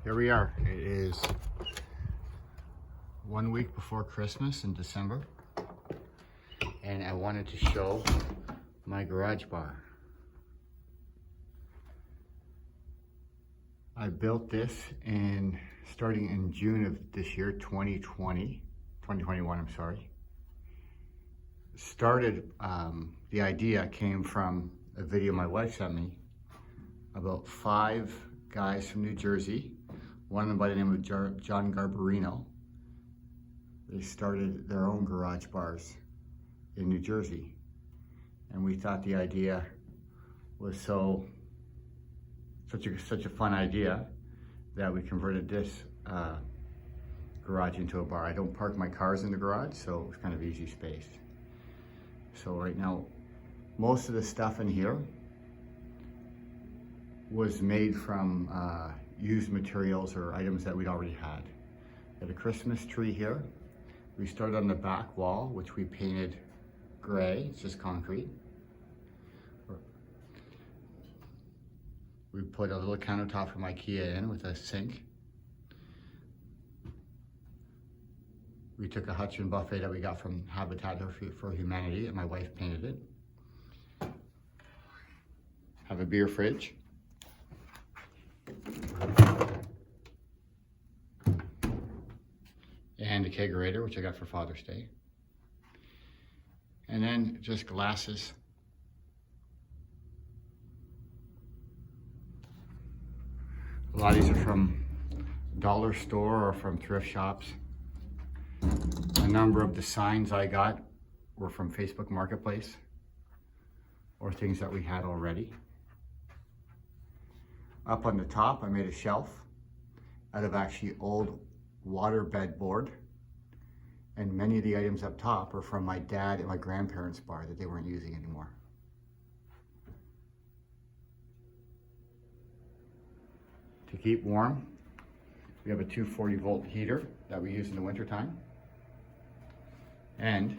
Here we are. It is 1 week before Christmas in December, and I wanted to show my garage bar. I built this starting in June of this year, 2021, I'm sorry. The idea came from a video my wife sent me about 5 guys from New Jersey, one of them by the name of John Garbarino. They started their own garage bars in New Jersey. And we thought the idea was such a fun idea that we converted this garage into a bar. I don't park my cars in the garage, so it was kind of easy space. So right now, most of the stuff in here was made from used materials or items that we'd already had. We had a Christmas tree here. We started on the back wall, which we painted gray. It's just concrete. We put a little countertop from IKEA in with a sink. We took a Hutchin buffet that we got from Habitat for Humanity, and my wife painted it. Have a beer fridge. And a kegerator, which I got for Father's Day. And then just glasses. A lot of these are from dollar store or from thrift shops. A number of the signs I got were from Facebook Marketplace or things that we had already. Up on the top, I made a shelf out of actually old waterbed board. And many of the items up top are from my dad and my grandparents' bar that they weren't using anymore. To keep warm, we have a 240 volt heater that we use in the wintertime. And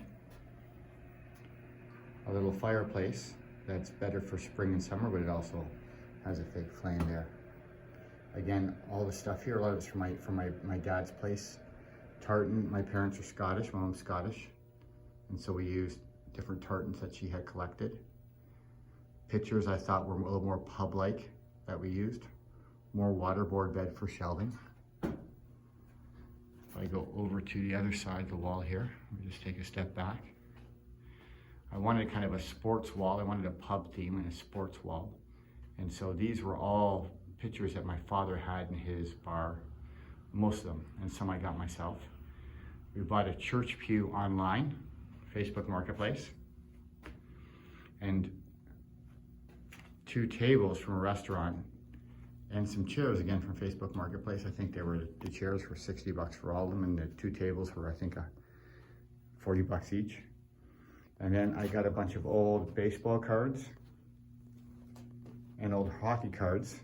a little fireplace that's better for spring and summer, but it also has a fake flame there. Again, all the stuff here, a lot of it's from my dad's place. Tartan, my parents are Scottish, my mom's Scottish. And so we used different tartans that she had collected. Pictures I thought were a little more pub-like that we used. More waterboard bed for shelving. If I go over to the other side of the wall here, let me just take a step back. I wanted kind of a sports wall. I wanted a pub theme and a sports wall. And so these were all pictures that my father had in his bar, most of them, and some I got myself. We bought a church pew online, Facebook Marketplace, and 2 tables from a restaurant, and some chairs again from Facebook Marketplace. I think the chairs were $60 for all of them, and the 2 tables were, I think, $40 each. And then I got a bunch of old baseball cards and old hockey cards,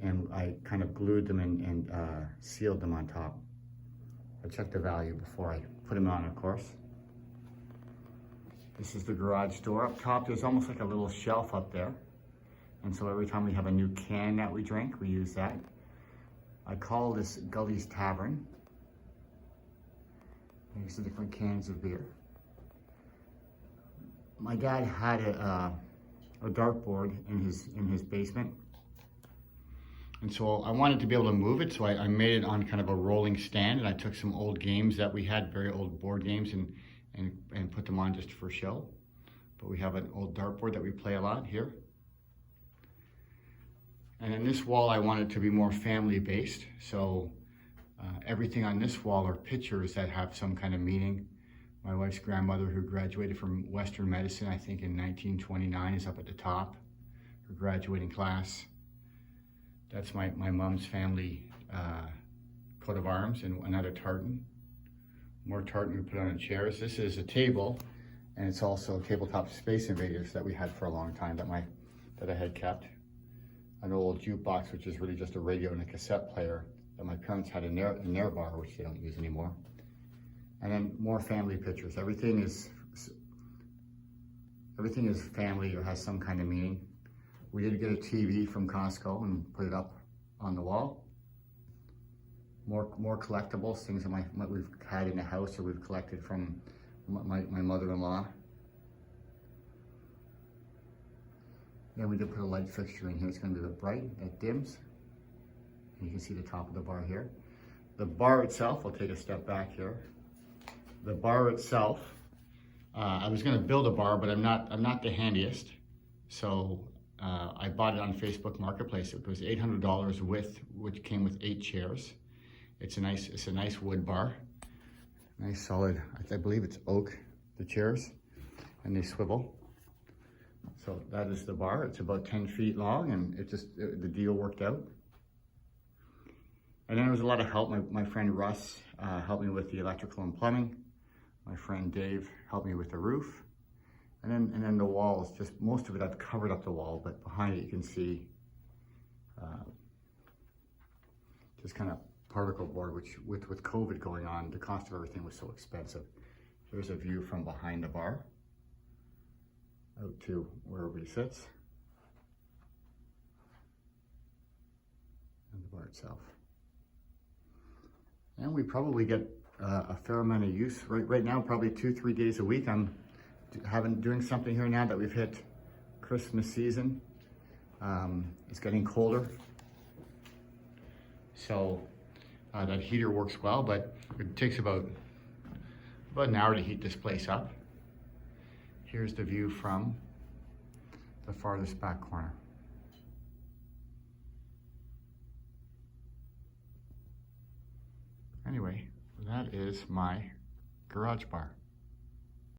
and I kind of glued them and sealed them on top. I checked the value before I put them on, of course. This is the garage door. Up top, there's almost like a little shelf up there. And so every time we have a new can that we drink, we use that. I call this Gullys Tavern. These are different cans of beer. My dad had a dartboard in his basement. And so I wanted to be able to move it, so I made it on kind of a rolling stand, and I took some old games that we had, very old board games, and put them on just for show. But we have an old dartboard that we play a lot here. And in this wall, I wanted to be more family-based, so everything on this wall are pictures that have some kind of meaning. My wife's grandmother, who graduated from Western medicine, I think in 1929, is up at the top, her graduating class. That's my mom's family coat of arms, and another tartan. More tartan we put on the chairs. This is a table, and it's also tabletop Space Invaders that we had for a long time that I had kept. An old jukebox, which is really just a radio and a cassette player that my parents had in their bar, which they don't use anymore. And then more family pictures. Everything is family or has some kind of meaning. We did get a TV from Costco and put it up on the wall. more collectibles, things that we've had in the house or we've collected from my mother-in-law. Then we did put a light fixture in here. It's going to be a bit bright. It dims. And you can see the top of the bar here. The bar itself, I'll take a step back here. The bar itself, I was going to build a bar, but I'm not the handiest. So I bought it on Facebook Marketplace. It was $800 which came with 8 chairs. It's a nice wood bar, nice solid. I believe it's oak, the chairs, and they swivel. So that is the bar. It's about 10 feet long, and the deal worked out. And then there was a lot of help. My friend Russ helped me with the electrical and plumbing. My friend Dave helped me with the roof. And then the walls, just most of it I've covered up the wall, but behind it you can see just kind of particle board, which with COVID going on, the cost of everything was so expensive. Here's a view from behind the bar out to where everybody sits, and the bar itself. And we probably get a fair amount of use right now, probably 2-3 days a week. I'm doing something here now that we've hit Christmas season. It's getting colder, so that heater works well, but it takes about an hour to heat this place up. Here's the view from the farthest back corner. Anyway, that is my garage bar.